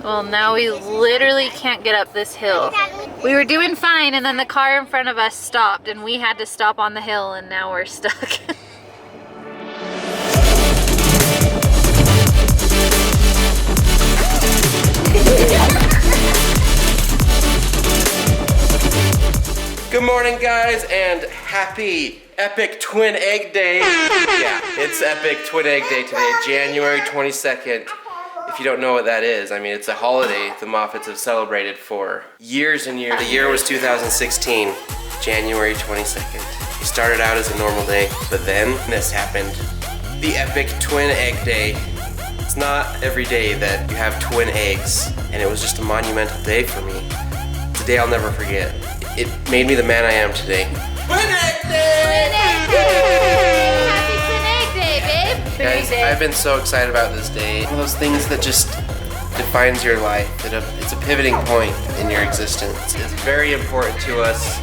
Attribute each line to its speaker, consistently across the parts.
Speaker 1: Well, now we literally can't get up this hill. We were doing fine and then the car in front of us stopped and we had to stop on the hill and now we're stuck.
Speaker 2: Good morning, guys, and happy Epic Twin Egg Day. Yeah, it's Epic Twin Egg Day today, January 22nd. If you don't know what that is, I mean, it's a holiday the Moffats have celebrated for years and years. The year was 2016, January 22nd. We started out as a normal day, but then this happened. The Epic Twin Egg Day. It's not every day that you have twin eggs, and it was just a monumental day for me. It's a day I'll never forget. It made me the man I am today. Twin Egg Day!
Speaker 1: Twin Egg Day! Happy Twin Egg Day, babe! Twin
Speaker 2: Guys,
Speaker 1: Egg Day.
Speaker 2: I've been so excited about this day. One of those things that just defines your life. It's a pivoting point in your existence. It's very important to us.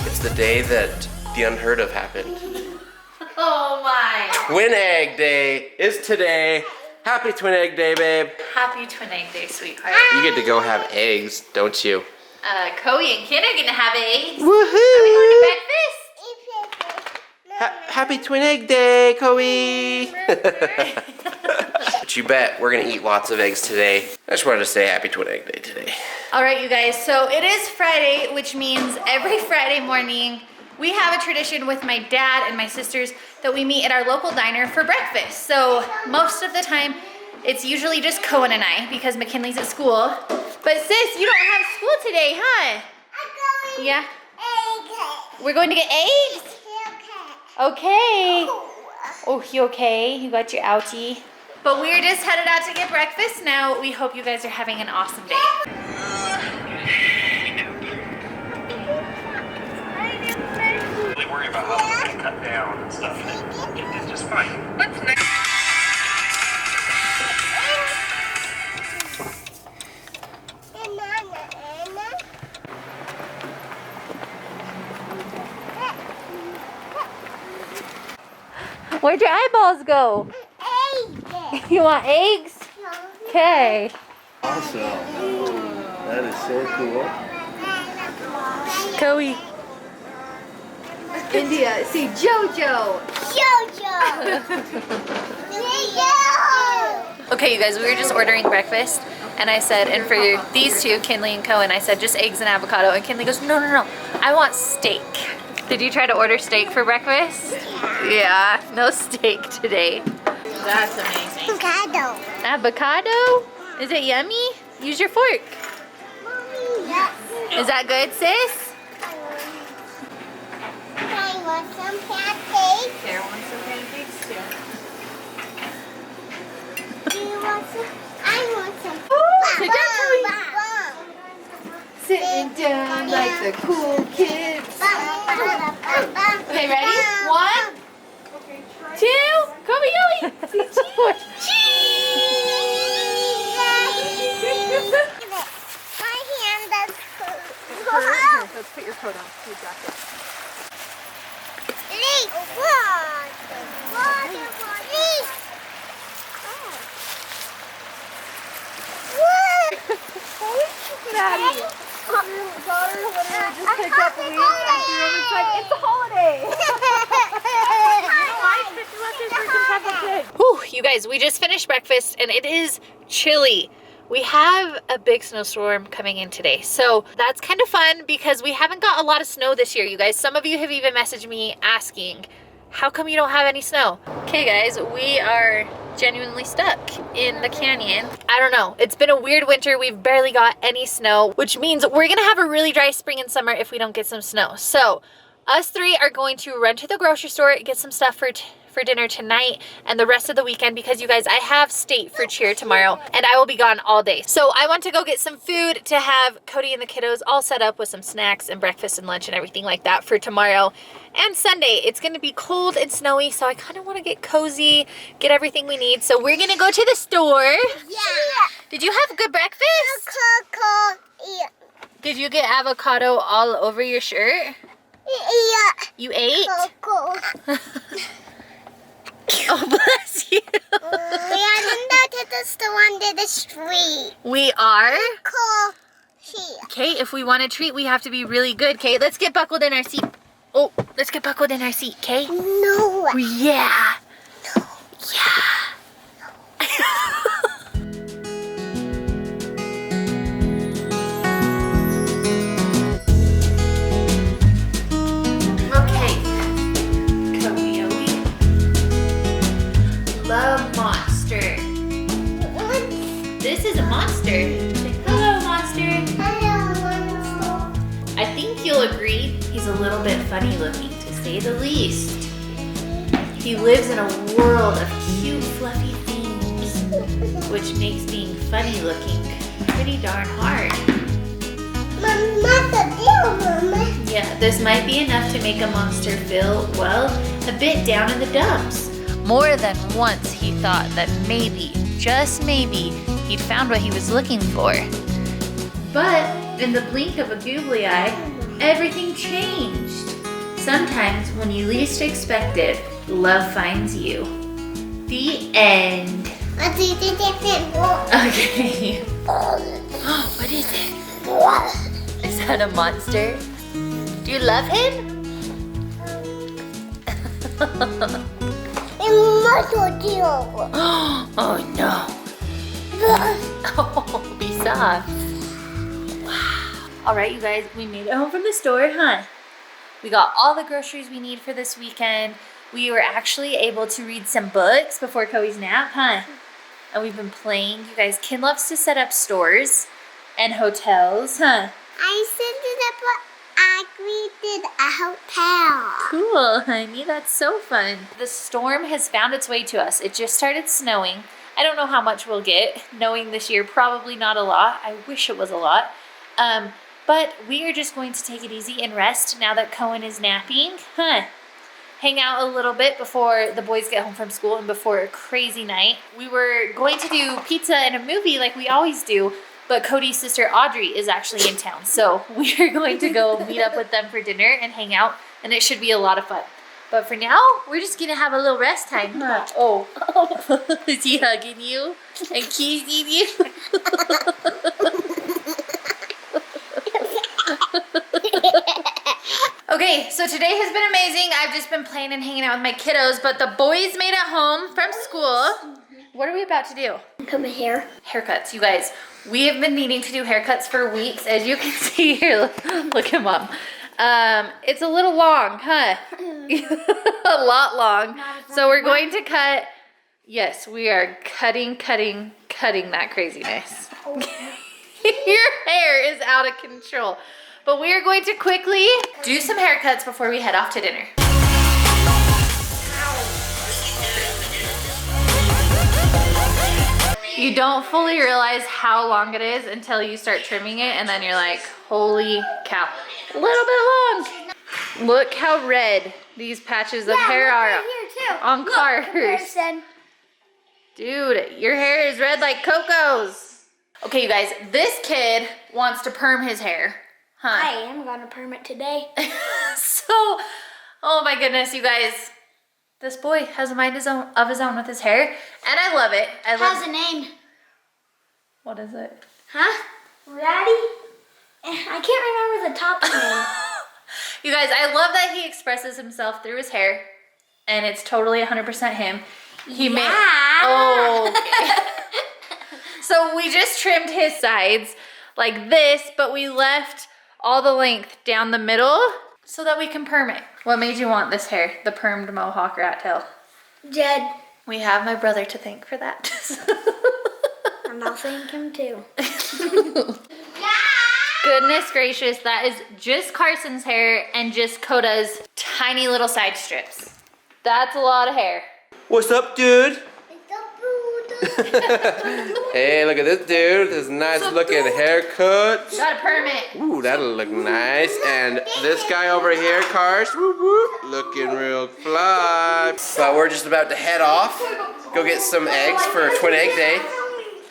Speaker 2: It's the day that the unheard of happened.
Speaker 1: Oh my!
Speaker 2: Twin Egg Day is today. Happy Twin Egg Day, babe.
Speaker 1: Happy Twin Egg Day, sweetheart.
Speaker 2: You get to go have eggs, don't you?
Speaker 1: Chloe and Ken are gonna have eggs.
Speaker 2: Woohoo!
Speaker 1: Are we going to breakfast?
Speaker 2: Happy Twin Egg Day, Chloe! But you bet we're gonna eat lots of eggs today. I just wanted to say Happy Twin Egg Day today.
Speaker 1: All right, you guys, so it is Friday, which means every Friday morning we have a tradition with my dad and my sisters that we meet at our local diner for breakfast. So most of the time, it's usually just Cohen and I because McKinley's at school. But sis, you don't have school today, huh?
Speaker 3: I'm going
Speaker 1: Yeah.
Speaker 3: egg.
Speaker 1: We're going to get eggs? Okay. Oh, you okay? You got your ouchie. But we're just headed out to get breakfast now. We hope you guys are having an awesome day.
Speaker 4: Really worry about how they cut down and stuff. It's just fine. What's next?
Speaker 1: Where'd your eyeballs go?
Speaker 3: Egg.
Speaker 1: You want eggs? Okay.
Speaker 2: Awesome. That is so cool.
Speaker 1: Chloe. India, see Jojo.
Speaker 3: Jojo. Jojo.
Speaker 1: Okay, you guys, we were just ordering breakfast, and I said, and for these two, Kinley and Cohen, I said just eggs and avocado, and Kinley goes, no, no, no, I want steak. Did you try to order steak for breakfast? Yeah, no steak today. That's amazing.
Speaker 3: Avocado.
Speaker 1: Avocado? Is it yummy? Use your fork.
Speaker 3: Mommy, yes.
Speaker 1: Is that good, sis?
Speaker 3: I want some pancakes.
Speaker 1: There, want some pancakes too.
Speaker 3: Do you want some? I want some.
Speaker 1: Sit down, Sitting down like the cool kids. Okay, ready? 1, 2, come here,
Speaker 3: My hand is cool.
Speaker 1: Let's put your coat on. You got this. Maddie, your daughter literally just picked up the leaves after you was like, it's a holiday. Whew, you guys, we just finished breakfast and it is chilly. We have a big snowstorm coming in today. So that's kind of fun because we haven't got a lot of snow this year, you guys. Some of you have even messaged me asking, how come you don't have any snow? Okay guys, we are genuinely stuck in the canyon. I don't know, it's been a weird winter. We've barely got any snow, which means we're gonna have a really dry spring and summer if we don't get some snow. So us three are going to run to the grocery store, get some stuff for dinner tonight and the rest of the weekend because you guys, I have state for cheer tomorrow and I will be gone all day. So I want to go get some food to have Cody and the kiddos all set up with some snacks and breakfast and lunch and everything like that for tomorrow and Sunday. It's going to be cold and snowy, so I kind of want to get cozy, get everything we need. So we're going to go to the store.
Speaker 3: Yeah.
Speaker 1: Did you have a good breakfast?
Speaker 3: Yeah.
Speaker 1: Did you get avocado all over your shirt?
Speaker 3: Yeah.
Speaker 1: You ate?
Speaker 3: Cool.
Speaker 1: Oh, bless you.
Speaker 3: We are not just the one to the street.
Speaker 1: We are?
Speaker 3: Call here.
Speaker 1: Okay, if we want a treat, we have to be really good. Okay, let's get buckled in our seat. Oh, let's get buckled in our seat, okay?
Speaker 3: No.
Speaker 1: Yeah. Yeah. Okay. Koyoe. Love monster. This is a monster. Say hello, monster.
Speaker 3: Hello,
Speaker 1: I think you'll agree he's a little bit funny looking, to say the least. He lives in a world of cute, fluffy things, which makes being funny looking pretty darn hard.
Speaker 3: Mama, Mama.
Speaker 1: Yeah, this might be enough to make a monster feel, well, a bit down in the dumps. More than once he thought that maybe, just maybe, he'd found what he was looking for. But in the blink of a googly eye, everything changed. Sometimes when you least expect it, love finds you. The end.
Speaker 3: What do you think it was?
Speaker 1: Okay. What is it? Is that a monster? Do you love him? Oh no. Oh, be soft. Wow. All right, you guys, we made it home from the store, huh? We got all the groceries we need for this weekend. We were actually able to read some books before Koe's nap, huh? And we've been playing. You guys, Ken loves to set up stores and hotels, huh?
Speaker 3: I set it up, I created a hotel.
Speaker 1: Cool, honey. That's so fun. The storm has found its way to us. It just started snowing. I don't know how much we'll get. Knowing this year, probably not a lot. I wish it was a lot. But we are just going to take it easy and rest now that Cohen is napping. Huh. Hang out a little bit before the boys get home from school and before a crazy night. We were going to do pizza and a movie like we always do, but Cody's sister Audrey is actually in town. So we are going to go meet up with them for dinner and hang out, and it should be a lot of fun. But for now, we're just gonna have a little rest time. Huh? Oh, is he hugging you and kissing you? Okay, so today has been amazing. I've just been playing and hanging out with my kiddos, but the boys made it home from school. What are we about to do?
Speaker 3: Cut my hair.
Speaker 1: Haircuts, you guys. We have been needing to do haircuts for weeks. As you can see here, look at Mom. It's a little long, huh? A lot long. So we're going to cut, yes, we are cutting that craziness. Your hair is out of control. But we are going to quickly do some haircuts before we head off to dinner. You don't fully realize how long it is until you start trimming it, and then you're like, holy cow. A little bit long. Look how red these patches of hair are on cars. Dude, your hair is red like Coco's. Okay, you guys, this kid wants to perm his hair. Huh.
Speaker 3: I am gonna perm it today.
Speaker 1: So, oh my goodness, you guys. This boy has a mind of his own with his hair, and I love it.
Speaker 3: How's the name?
Speaker 1: What is it?
Speaker 3: Huh? Ratty? I can't remember the top name.
Speaker 1: You guys, I love that he expresses himself through his hair, and it's totally 100% him. He made. Oh. Okay. So we just trimmed his sides like this, but we left all the length down the middle so that we can perm it. What made you want this hair, the permed mohawk rat tail?
Speaker 3: Jed.
Speaker 1: We have my brother to thank for that.
Speaker 3: And I'll thank him too.
Speaker 1: Goodness gracious, that is just Carson's hair and just Coda's tiny little side strips. That's a lot of hair.
Speaker 2: What's up, dude? Hey, look at this dude. This nice looking haircut.
Speaker 1: Gotta perm it.
Speaker 2: Ooh, that'll look nice. And this guy over here, Cars, whoop, whoop, looking real fly. But we're just about to head off, go get some eggs for Twin Egg Day.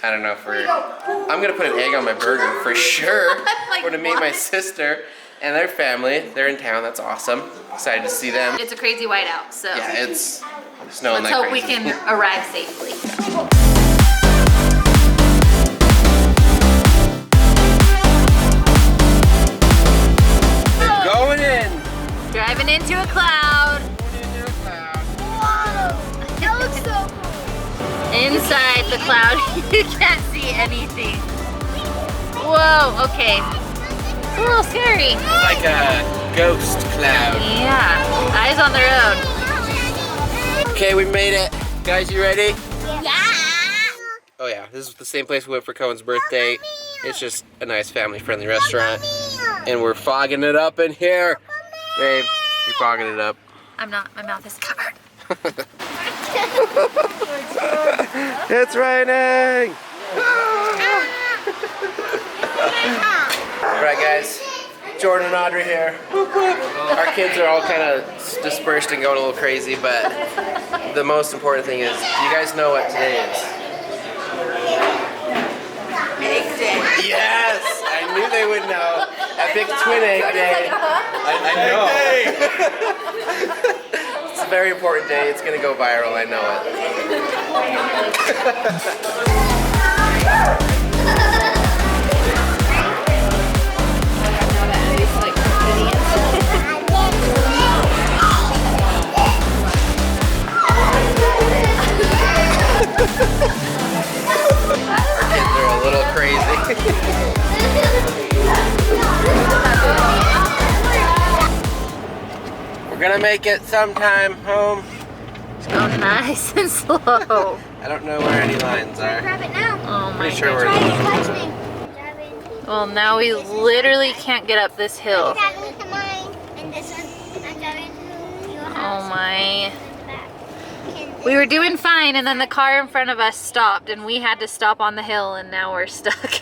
Speaker 2: I don't know if I'm gonna put an egg on my burger for sure.
Speaker 1: Like,
Speaker 2: we're gonna meet my sister and their family. They're in town. That's awesome. Excited to see them.
Speaker 1: It's a crazy whiteout, so.
Speaker 2: Yeah, it's snowing
Speaker 1: Let's
Speaker 2: like
Speaker 1: hope we
Speaker 2: crazy.
Speaker 1: can arrive safely.
Speaker 2: Going in.
Speaker 1: Driving into a cloud.
Speaker 3: That looks so cool.
Speaker 1: Inside the cloud, you can't see anything. Whoa, okay. It's a little scary.
Speaker 2: Like a ghost cloud.
Speaker 1: Yeah, eyes on the road.
Speaker 2: Okay, we made it. Guys, you ready?
Speaker 3: Yeah.
Speaker 2: Oh yeah, this is the same place we went for Cohen's birthday. It's just a nice family-friendly restaurant. And we're fogging it up in here. Babe, you're fogging it up.
Speaker 1: I'm not, my mouth is covered.
Speaker 2: It's raining! Alright guys, Jordan and Audrey here. Our kids are all kind of dispersed and going a little crazy, but the most important thing is, do you guys know what today is?
Speaker 1: Egg day.
Speaker 2: Yes! I knew they would know. Epic Twin Egg Day. I know. It's a very important day. It's gonna go viral, I know it. Our kids are a little crazy. We're gonna make it sometime home.
Speaker 1: Oh, nice and slow.
Speaker 2: I don't know where any lines are.
Speaker 3: Grab it now.
Speaker 1: Oh my
Speaker 2: Pretty sure
Speaker 1: God.
Speaker 2: we're
Speaker 3: Try to touch me.
Speaker 1: Well, now we literally can't get up this hill.
Speaker 3: Grab me to mine. And this one, I'm driving to your
Speaker 1: Oh
Speaker 3: house.
Speaker 1: my.
Speaker 3: Back.
Speaker 1: We were doing fine and then the car in front of us stopped and we had to stop on the hill and now we're stuck.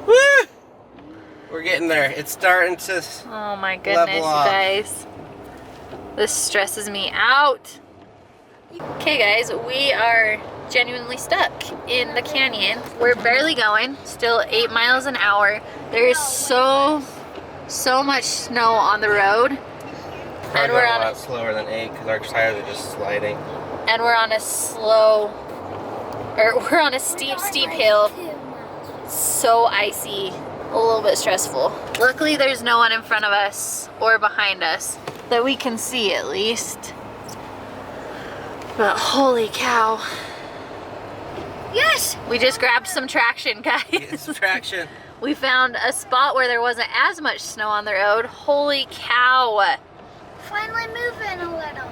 Speaker 2: Woo! We're getting there. It's starting to.
Speaker 1: Oh my goodness, you
Speaker 2: Level off.
Speaker 1: guys. This stresses me out. Okay guys, we are genuinely stuck in the canyon. We're barely going, still 8 miles an hour. There's so much snow on the road. And we're
Speaker 2: a
Speaker 1: on
Speaker 2: lot slower than 8 because our tires are just sliding.
Speaker 1: and we're on a we're on a steep hill. So icy, a little bit stressful. Luckily there's no one in front of us or behind us that we can see at least. But holy cow.
Speaker 3: Yes!
Speaker 1: We just grabbed some traction, guys.
Speaker 2: It's traction.
Speaker 1: We found a spot where there wasn't as much snow on the road. Holy cow.
Speaker 3: Finally moving a little.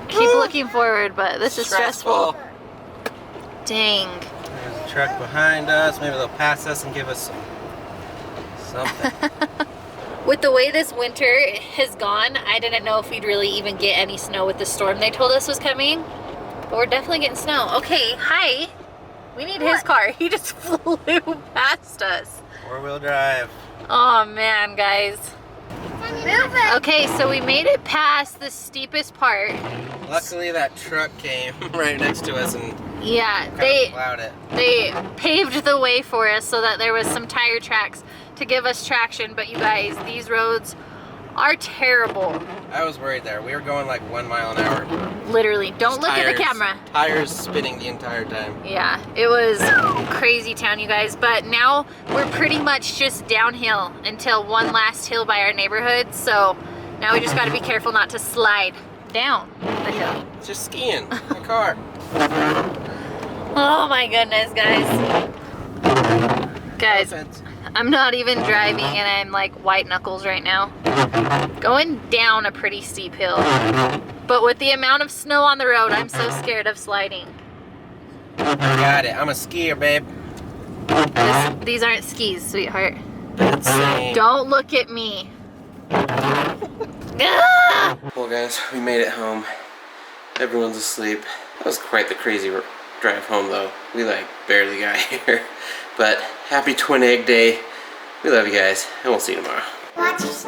Speaker 1: Keep looking forward, but this is stressful. Dang.
Speaker 2: There's a truck behind us. Maybe they'll pass us and give us something.
Speaker 1: With the way this winter has gone, I didn't know if we'd really even get any snow with the storm they told us was coming. But we're definitely getting snow. Okay, hi. We need his car. He just flew past us.
Speaker 2: 4-wheel drive.
Speaker 1: Oh man, guys.
Speaker 3: Moving!
Speaker 1: Okay, so we made it past the steepest part.
Speaker 2: Luckily that truck came right next to us and
Speaker 1: Yeah,
Speaker 2: kind of
Speaker 1: they
Speaker 2: plowed it.
Speaker 1: paved the way for us so that there was some tire tracks to give us traction, but you guys, these roads are terrible.
Speaker 2: I was worried there. We were going like 1 mile an hour.
Speaker 1: Literally, don't look at the
Speaker 2: Tires-
Speaker 1: camera.
Speaker 2: Tires spinning the entire time.
Speaker 1: Yeah, it was crazy town, you guys, but now we're pretty much just downhill until one last hill by our neighborhood, so now we just gotta be careful not to slide down the hill.
Speaker 2: It's just skiing in a car.
Speaker 1: Oh my goodness, guys. Guys,
Speaker 2: No offense.
Speaker 1: I'm not even driving and I'm like white knuckles right now. Going down a pretty steep hill. But with the amount of snow on the road, I'm so scared of sliding.
Speaker 2: I got it. I'm a skier, babe.
Speaker 1: These aren't skis, sweetheart.
Speaker 2: That's same.
Speaker 1: Don't look at me. Ah!
Speaker 2: Well guys, we made it home. Everyone's asleep. That was quite the crazy drive home though. We like barely got here. But happy Twin Egg Day. We love you guys and we'll see you tomorrow.
Speaker 3: Watch this